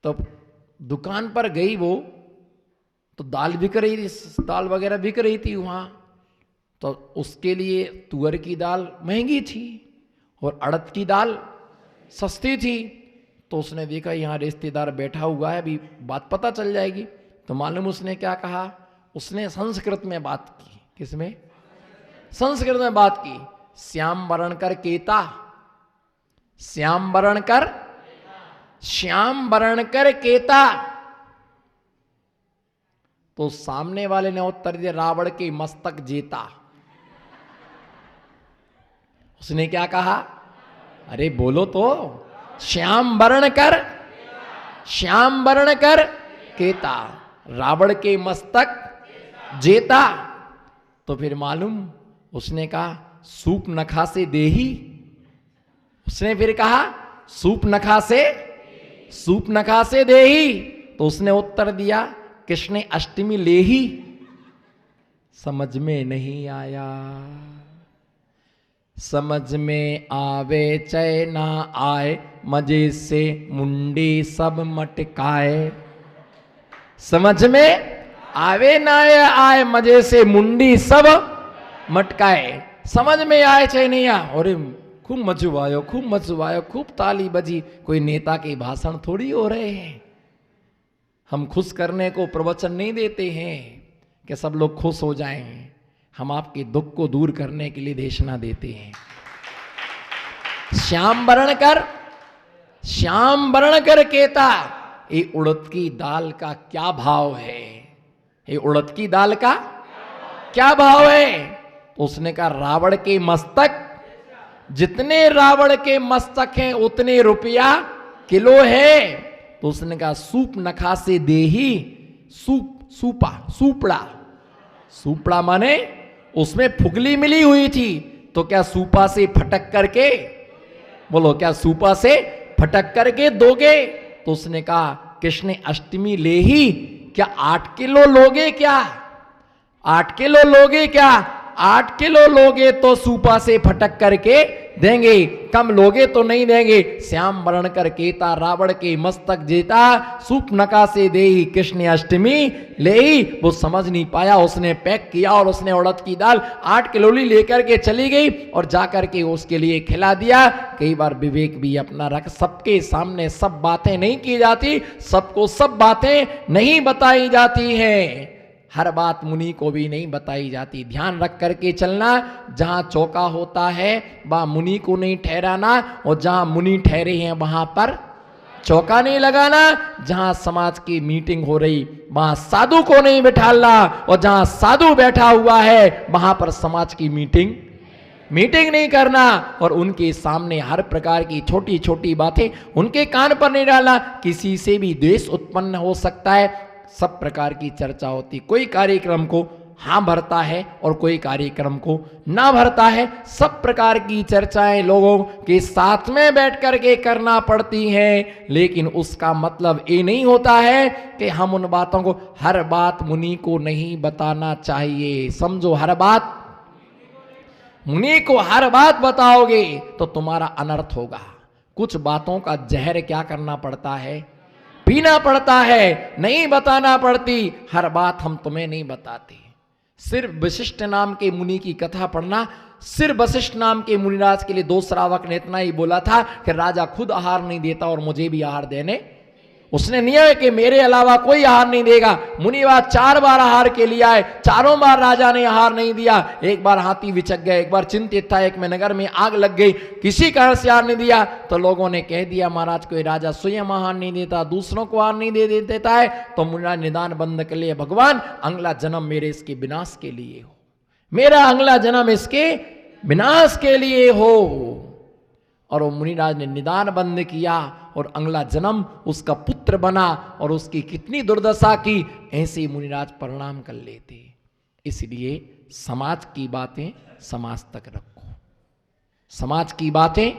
तो दुकान पर गई वो, तो दाल बिक रही थी, दाल वगैरह बिक रही थी वहां। तो उसके लिए तुअर की दाल महंगी थी और अड़द की दाल सस्ती थी। तो उसने देखा यहाँ रिश्तेदार बैठा हुआ है, अभी बात पता चल जाएगी। तो मालूम उसने क्या कहा, उसने संस्कृत में बात की। किसमें? संस्कृत में बात की। श्याम वरण कर केता, श्याम वरण कर, श्याम वरण कर केता। तो सामने वाले ने उत्तर दिया, रावण के मस्तक जेता। उसने क्या कहा, अरे बोलो तो, श्याम वर्ण कर, श्याम वर्ण कर केता, रावण के मस्तक जेता। तो फिर मालूम उसने कहा, सूप नखा से देही। उसने फिर कहा, सूप नखा से, सूप नखा से देही। तो उसने उत्तर दिया, कृष्ण अष्टमी लेही। समझ में नहीं आया। समझ में आवे चाहे ना आए, मजे से मुंडी सब मटकाए। समझ में आवे ना आए, मजे से मुंडी सब मटकाए। समझ में आए चाहे नहीं आए, और खूब मजो आयो, खूब मजो आयो, खूब ताली बजी। कोई नेता के भाषण थोड़ी हो रहे हैं। हम खुश करने को प्रवचन नहीं देते हैं कि सब लोग खुश हो जाएं। हम आपके दुख को दूर करने के लिए देशना देते हैं। श्याम वर्ण कर, श्याम वर्ण कर केता। ये उड़द की दाल का क्या भाव है? ये उड़द की दाल का क्या भाव है? तो उसने कहा, रावण के मस्तक, जितने रावण के मस्तक हैं उतने रुपया किलो है। तो उसने कहा, सूप नखा से देही। सूप, सूपा, सूपड़ा, सूपड़ा माने उसमें फुगली मिली हुई थी। तो क्या सूपा से फटक करके, बोलो क्या सूपा से फटक करके दोगे? तो उसने कहा, कृष्ण अष्टमी लेही। क्या 8 किलो लोगे क्या? 8 किलो लोगे क्या? 8 किलो लोगे तो सूपा से फटक करके देंगे, कम लोगे तो नहीं देंगे। श्याम वर्ण कर केता, रावण के मस्तक जेता, सूप नका से देही, कृष्ण अष्टमी लेही। वो समझ नहीं पाया। उसने पैक किया और उसने उड़द की दाल 8 किलो लेकर के चली गई और जाकर के उसके लिए खिला दिया। कई बार विवेक भी अपना रख, सबके सामने सब बातें नहीं की जाती, सबको सब बातें नहीं बताई जाती हैं। हर बात मुनि को भी नहीं बताई जाती। ध्यान रख करके चलना। जहां चौका होता है वहां मुनि को नहीं ठहराना, और जहां मुनि ठहरे हैं वहां पर चौका नहीं लगाना। जहां समाज की मीटिंग हो रही वहां साधु को नहीं बिठालना, और जहां साधु बैठा हुआ है वहां पर समाज की मीटिंग नहीं करना। और उनके सामने हर प्रकार की छोटी छोटी बातें उनके कान पर नहीं डालना। किसी से भी द्वेष उत्पन्न हो सकता है। सब प्रकार की चर्चा होती। कोई कार्यक्रम को हाँ भरता है और कोई कार्यक्रम को ना भरता है। सब प्रकार की चर्चाएं लोगों के साथ में बैठ करके करना पड़ती हैं। लेकिन उसका मतलब ये नहीं होता है कि हम उन बातों को, हर बात मुनि को नहीं बताना चाहिए। समझो, हर बात मुनि को हर बात बताओगे तो तुम्हारा अनर्थ होगा। कुछ बातों का जहर क्या करना पड़ता है? पीना पड़ता है, नहीं बताना पड़ती। हर बात हम तुम्हें नहीं बताते। सिर्फ वशिष्ठ नाम के मुनि की कथा पढ़ना। सिर्फ वशिष्ठ नाम के मुनिराज के लिए 2 श्रावक ने इतना ही बोला था कि राजा खुद आहार नहीं देता और मुझे भी आहार देने। उसने नियम है कि मेरे अलावा कोई आहार नहीं देगा। मुनिवाद 4 बार आहार के लिए आए, चारों बार राजा ने आहार नहीं दिया। एक बार हाथी विचक गए, एक बार चिंतित था, एक में नगर में आग लग गई, किसी कारण से आहार नहीं दिया। तो लोगों ने कह दिया, महाराज कोई राजा स्वयं आहार नहीं देता, दूसरों को आहार नहीं दे देता है। तो मुनिराज निदान बंद कर लिए, भगवान अगला जन्म मेरे इसके विनाश के लिए हो, मेरा अगला जन्म इसके विनाश के लिए हो। और वो मुनिराज ने निदान बंद किया और अगला जन्म उसका पुत्र बना। और उसकी कितनी दुर्दशा की, ऐसे मुनिराज परिणाम कर लेते। इसलिए समाज की बातें समाज तक रखो, समाज की बातें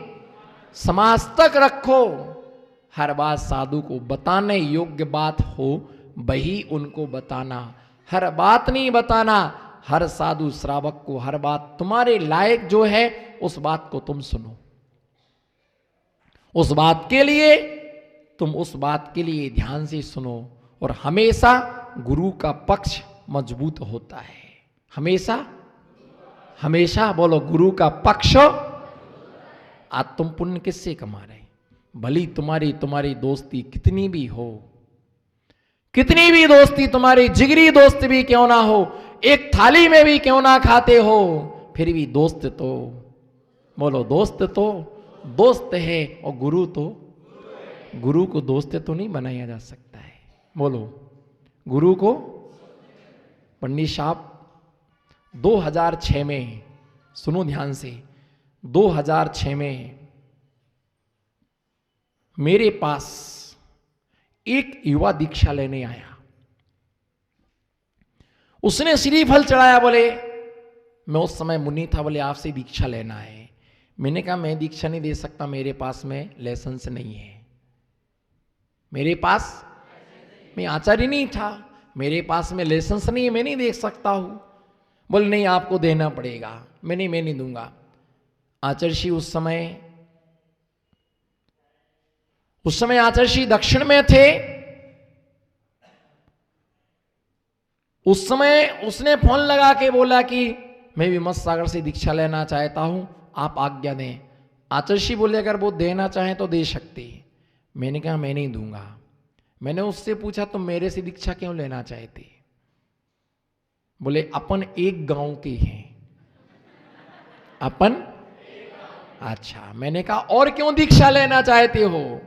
समाज तक रखो। हर बात साधु को बताने योग्य बात हो वही उनको बताना, हर बात नहीं बताना। हर साधु श्रावक को हर बात तुम्हारे लायक जो है उस बात को तुम सुनो, उस बात के लिए तुम उस बात के लिए ध्यान से सुनो। और हमेशा गुरु का पक्ष मजबूत होता है, हमेशा हमेशा बोलो गुरु का पक्ष। आज तुम पुण्य किससे कमा रहे, भली तुम्हारी दोस्ती कितनी भी हो, कितनी भी दोस्ती तुम्हारी जिगरी दोस्त भी क्यों ना हो, एक थाली में भी क्यों ना खाते हो, फिर भी दोस्त तो बोलो दोस्त तो दोस्त है। और गुरु तो गुरु को दोस्त तो नहीं बनाया जा सकता है, बोलो गुरु को। पंडित साहब 2006 में, सुनो ध्यान से, 2006 में मेरे पास एक युवा दीक्षा लेने आया। उसने श्रीफल चढ़ाया, बोले मैं उस समय मुनि था, बोले आपसे दीक्षा लेना है। मैंने कहा मैं दीक्षा नहीं दे सकता, मेरे पास में लाइसेंस नहीं है, मेरे पास मैं आचार्य नहीं था, मेरे पास में लाइसेंस नहीं है, मैं नहीं दे सकता हूं। बोले नहीं आपको देना पड़ेगा। मैं नहीं दूंगा। आचार्य उस समय आचार्य दक्षिण में थे। उस समय उसने फोन लगा के बोला कि मैं विमल सागर से दीक्षा लेना चाहता हूं, आप आज्ञा दें। आचार्य बोले अगर वो देना चाहें तो दे सकते। मैंने कहा मैं नहीं दूंगा। मैंने उससे पूछा तुम मेरे से दीक्षा क्यों लेना चाहते? बोले अपन एक गांव के हैं। अपन? अच्छा। मैंने कहा और क्यों दीक्षा लेना चाहते हो?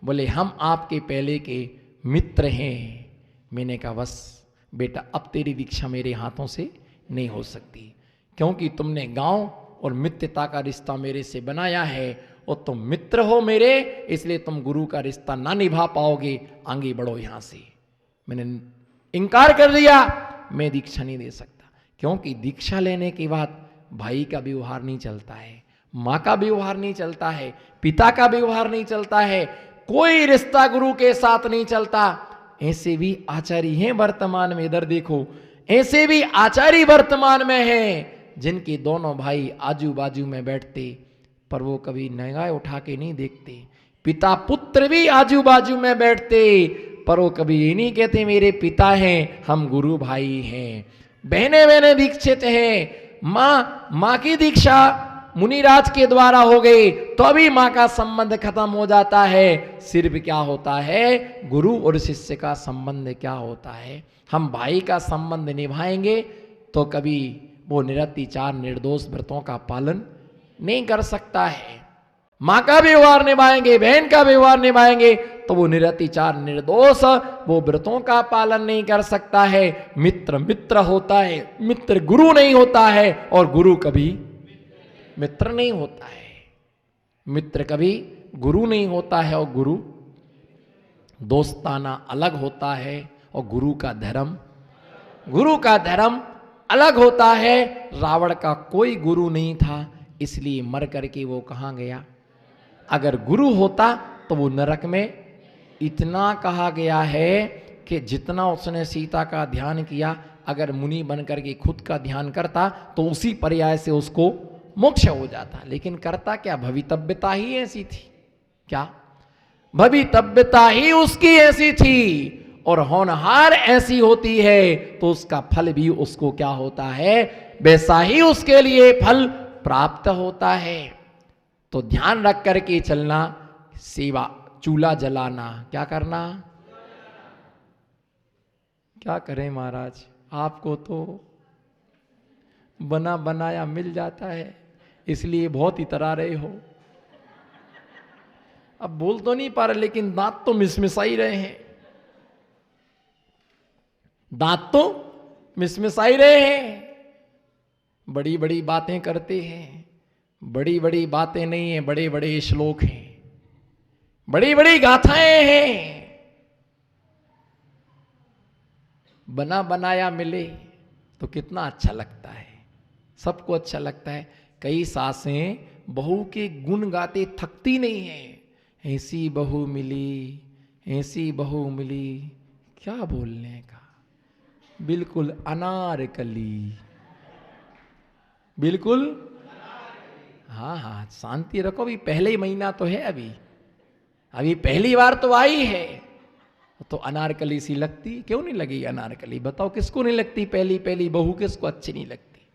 बोले हम आपके पहले के मित्र हैं। मैंने कहा बस बेटा अब तेरी दीक्षा मेरे हाथों से नहीं हो सकती, क्योंकि तुमने गांव और मित्रता का रिश्ता मेरे से बनाया है और तुम मित्र हो मेरे, इसलिए तुम गुरु का रिश्ता ना निभा पाओगे, आगे बढ़ो यहां से। मैंने इनकार कर दिया, मैं दीक्षा नहीं दे सकता, क्योंकि दीक्षा लेने के बाद भाई का व्यवहार नहीं चलता है, माँ का व्यवहार नहीं चलता है, पिता का व्यवहार नहीं चलता है, कोई रिश्ता गुरु के साथ नहीं चलता। ऐसे भी आचार्य हैं वर्तमान में, इधर देखो, ऐसे भी आचार्य वर्तमान में हैं जिनके दोनों भाई आजू बाजू में बैठते पर वो कभी निगाह उठा के नहीं देखते। पिता पुत्र भी आजू बाजू में बैठते पर वो कभी ये नहीं कहते मेरे पिता हैं, हम गुरु भाई हैं। बहने बहने दीक्षित हैं, माँ की दीक्षा मुनिराज के द्वारा हो गई तो अभी माँ का संबंध खत्म हो जाता है। सिर्फ क्या होता है, गुरु और शिष्य का संबंध क्या होता है। हम भाई का संबंध निभाएंगे तो कभी वो निरतिचार निर्दोष व्रतों का पालन नहीं कर सकता है। माँ का व्यवहार निभाएंगे, बहन का व्यवहार निभाएंगे तो वो निरतिचार निर्दोष वो व्रतों का पालन नहीं कर सकता है। मित्र मित्र होता है, मित्र गुरु नहीं होता है, और गुरु कभी मित्र नहीं होता है। मित्र कभी गुरु नहीं होता है, और गुरु दोस्ताना अलग होता है, और गुरु का धर्म अलग होता है। रावण का कोई गुरु नहीं था, इसलिए मर करके वो कहां गया। अगर गुरु होता तो वो नरक में। इतना कहा गया है कि जितना उसने सीता का ध्यान किया, अगर मुनि बन करके खुद का ध्यान करता तो उसी पर्याय से उसको मोक्ष हो जाता। लेकिन करता क्या, भवितव्यता ही ऐसी थी। क्या भवितव्यता ही उसकी ऐसी थी, और होनहार ऐसी होती है तो उसका फल भी उसको क्या होता है, वैसा ही उसके लिए फल प्राप्त होता है। तो ध्यान रख करके चलना। सेवा, चूल्हा जलाना, क्या करना, क्या करें महाराज, आपको तो बना बनाया मिल जाता है, इसलिए बहुत इतरा रहे हो। अब बोल तो नहीं पा रहे, लेकिन दांत तो मिसमिसा ही रहे हैं, दांत तो मिसमिसा ही रहे हैं। बड़ी बड़ी बातें करते हैं, बड़ी बड़ी बातें नहीं है, बड़े बड़े श्लोक हैं, बड़ी बड़ी गाथाएं हैं। बना बनाया मिले तो कितना अच्छा लगता है, सबको अच्छा लगता है। कई सासें बहू के गुण गाते थकती नहीं है। ऐसी बहू मिली, ऐसी बहू मिली, क्या बोलने का, बिल्कुल अनारकली, बिल्कुल। हाँ हाँ, शांति रखो, अभी पहले ही महीना तो है, अभी पहली बार तो आई है, तो अनारकली सी लगती, क्यों नहीं लगी अनारकली? बताओ किसको नहीं लगती? पहली पहली बहू किसको अच्छी नहीं लगती?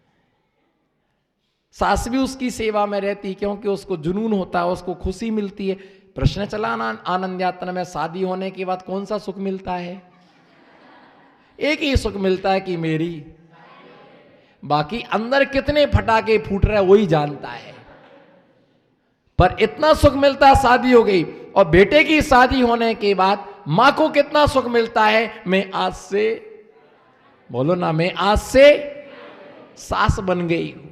सास भी उसकी सेवा में रहती, क्योंकि उसको जुनून होता है, उसको खुशी मिलती है। प्रश्न चला आनंद यात्रा में, शादी होने के बाद कौन सा सुख मिलता है? एक ही सुख मिलता है कि मेरी, बाकी अंदर कितने फटाके फूट रहे वही जानता है, पर इतना सुख मिलता है शादी हो गई। और बेटे की शादी होने के बाद मां को कितना सुख मिलता है, मैं आज से, बोलो ना, मैं आज से सास बन गई हूं,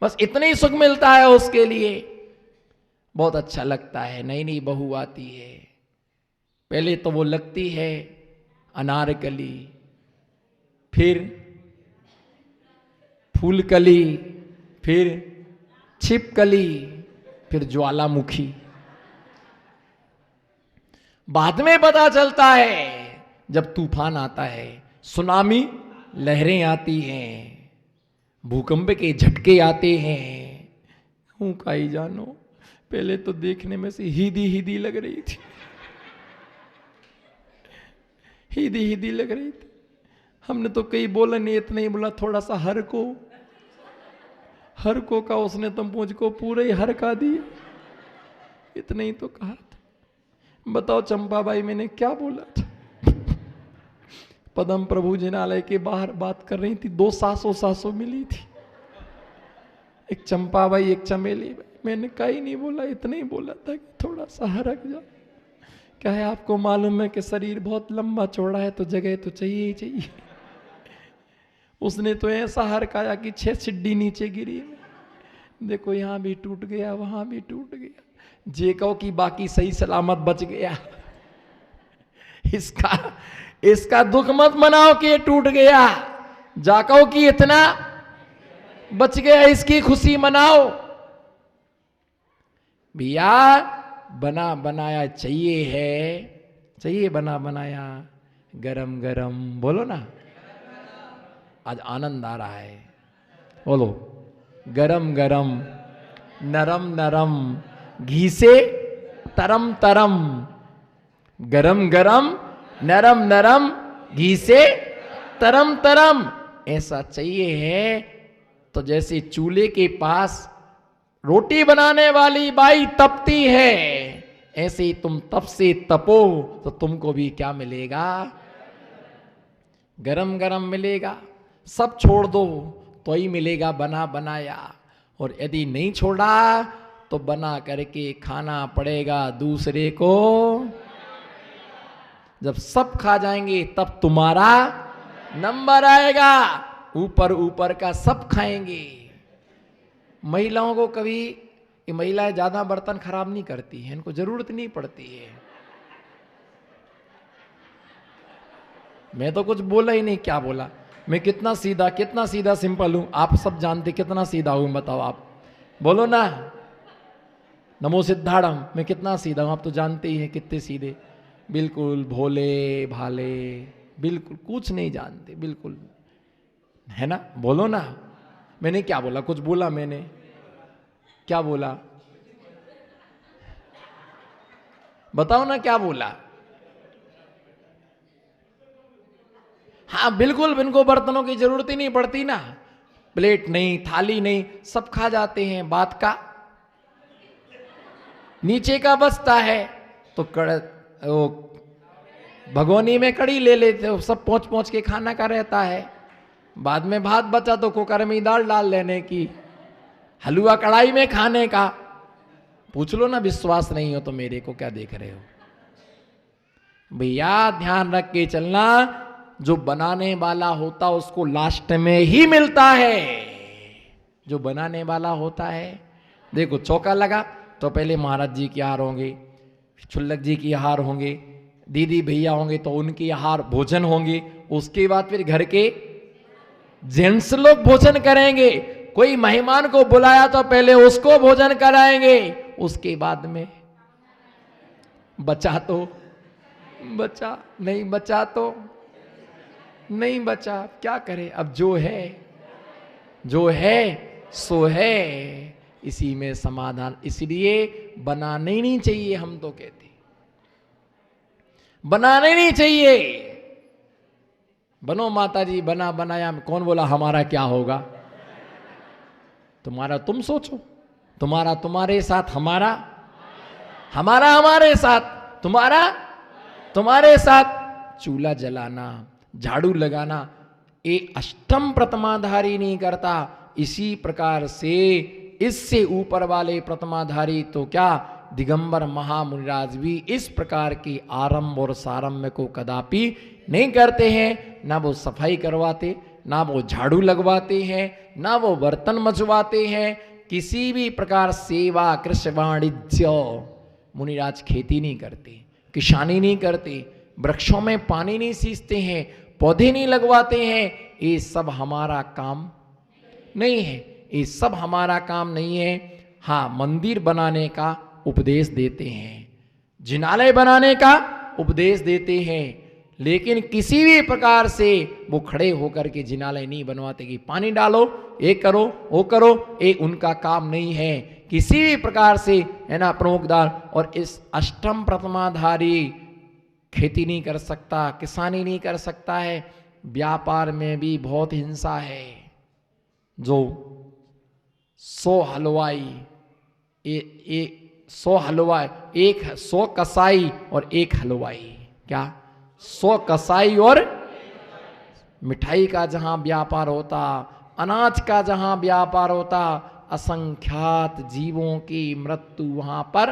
बस इतना ही सुख मिलता है उसके लिए। बहुत अच्छा लगता है। नई नई बहू आती है, पहले तो वो लगती है अनारकली, फिर फूलकली, फिर छिपकली, फिर ज्वालामुखी। बाद में पता चलता है जब तूफान आता है, सुनामी लहरें आती हैं, भूकंप के झटके आते हैं, हूं काई जानो, पहले तो देखने में से हीदी हीदी लग रही थी, हीदी हीदी लग रही थी। हमने तो कई बोला नहीं, इतना ही बोला, थोड़ा सा हर को का उसने तो मुझको पूरे ही हरका दिया, इतना ही तो कहा था। बताओ चंपाबाई मैंने क्या बोला था? पदम प्रभु जिनालय के बाहर बात कर रही थी, 2 सासों मिली थी, एक चंपाबाई एक चमेली बाई। मैंने कहीं नहीं बोला, इतना ही बोला था कि थोड़ा सा हरक जा। क्या है, आपको मालूम है कि शरीर बहुत लंबा चौड़ा है, तो जगह तो चाहिए ही चाहिए। उसने तो ऐसा हरकाया कि 6 सिड्डी नीचे गिरी। देखो यहां भी टूट गया, वहां भी टूट गया, जे कहो कि बाकी सही सलामत बच गया। इसका दुख मत मनाओ कि ये टूट गया, जाको कि इतना बच गया, इसकी खुशी मनाओ। भैया बना बनाया चाहिए है, चाहिए बना बनाया, गरम गरम, बोलो ना, आज आनंद आ रहा है, बोलो, गरम गरम, नरम नरम, घी से तरम तरम, गरम गरम, नरम नरम, घी से तरम तरम, ऐसा चाहिए है। तो जैसे चूल्हे के पास रोटी बनाने वाली बाई तपती है, ऐसे ही तुम तप से तपो तो तुमको भी क्या मिलेगा? गरम गरम मिलेगा। सब छोड़ दो तो ही मिलेगा बना बनाया, और यदि नहीं छोड़ा तो बना करके खाना पड़ेगा दूसरे को। जब सब खा जाएंगे तब तुम्हारा नंबर आएगा, ऊपर ऊपर का सब खाएंगे। महिलाओं को कभी, ये महिलाएं ज्यादा बर्तन खराब नहीं करती हैं, इनको जरूरत नहीं पड़ती है। मैं तो कुछ बोला ही नहीं, क्या बोला मैं? कितना सीधा सिंपल हूं, आप सब जानते कितना सीधा हूं, बताओ आप, बोलो ना, नमो सिद्धाड़म, मैं कितना सीधा हूं, आप तो जानते ही हैं कितने सीधे, बिल्कुल भोले भाले, बिल्कुल कुछ नहीं जानते, बिल्कुल, है ना? बोलो ना, मैंने क्या बोला? कुछ बोला मैंने? क्या बोला? बताओ ना क्या बोला? हाँ बिल्कुल, इनको बर्तनों की जरूरत ही नहीं पड़ती ना, प्लेट नहीं, थाली नहीं, सब खा जाते हैं। बात का नीचे का बचता है तो वो भगोनी में कड़ी ले लेते हो, सब पहुंच पहुंच के खाना का रहता है। बाद में भात बचा तो कुकर में दाल डाल लेने की, हलवा कढ़ाई में खाने का। पूछ लो ना, विश्वास नहीं हो तो मेरे को क्या देख रहे हो? भैया ध्यान रख के चलना, जो बनाने वाला होता उसको लास्ट में ही मिलता है। जो बनाने वाला होता है, देखो चौका लगा तो पहले महाराज जी के हार होंगे, छुल्लक जी की हार होंगे, दीदी भैया होंगे तो उनकी हार भोजन होंगे, उसके बाद फिर घर के जेंट्स लोग भोजन करेंगे। कोई मेहमान को बुलाया तो पहले उसको भोजन कराएंगे, उसके बाद में बचा तो बचा, नहीं बचा तो नहीं बचा, क्या करे? अब जो है सो है, इसी में समाधान। इसलिए बनाने ही नहीं चाहिए, हम तो कहते बनाने नहीं चाहिए। बनो माता जी, बना बनाया, कौन बोला हमारा क्या होगा? तुम्हारा तुम सोचो, तुम्हारा तुम्हारे साथ, हमारा हमारा हमारे साथ, तुम्हारा तुम्हारे साथ। चूल्हा जलाना, झाड़ू लगाना, ये अष्टम प्रथमाधारी नहीं करता। इसी प्रकार से इससे ऊपर वाले प्रथमाधारी तो क्या, दिगंबर महामुनिराज भी इस प्रकार की आरंभ और सारंभ को कदापि नहीं करते हैं। ना वो सफाई करवाते, ना वो झाड़ू लगवाते हैं, ना वो बर्तन मचवाते हैं। किसी भी प्रकार सेवा, कृषि, वाणिज्य, मुनिराज खेती नहीं करते, किसानी नहीं करते, वृक्षों में पानी नहीं सींचते हैं, पौधे नहीं लगवाते हैं। ये सब हमारा काम नहीं है, ये सब हमारा काम नहीं है। हाँ, मंदिर बनाने का उपदेश देते हैं, जिनालय बनाने का उपदेश देते हैं, लेकिन किसी भी प्रकार से वो खड़े होकर के जिनालय नहीं बनवाते कि पानी डालो, ये करो, वो करो। ये उनका काम नहीं है किसी भी प्रकार से, है ना, प्रमुखदार। और इस अष्टम प्रथमाधारी खेती नहीं कर सकता, किसानी नहीं कर सकता है। व्यापार में भी बहुत हिंसा है। जो 100 हलवाई, 100 हलवाई, 100 कसाई और 1 हलवाई, क्या 100 कसाई और मिठाई का जहां व्यापार होता, अनाज का जहां व्यापार होता, असंख्यात जीवों की मृत्यु वहां पर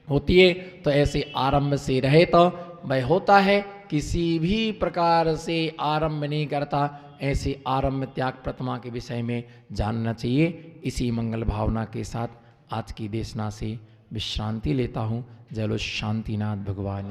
होती है। तो ऐसे आरंभ से रहे तो वह होता है, किसी भी प्रकार से आरंभ नहीं करता। ऐसे आरंभ त्याग प्रतिमा के विषय में जानना चाहिए। इसी मंगल भावना के साथ आज की देशना से विश्रांति लेता हूँ। जय लो शांतिनाथ भगवान।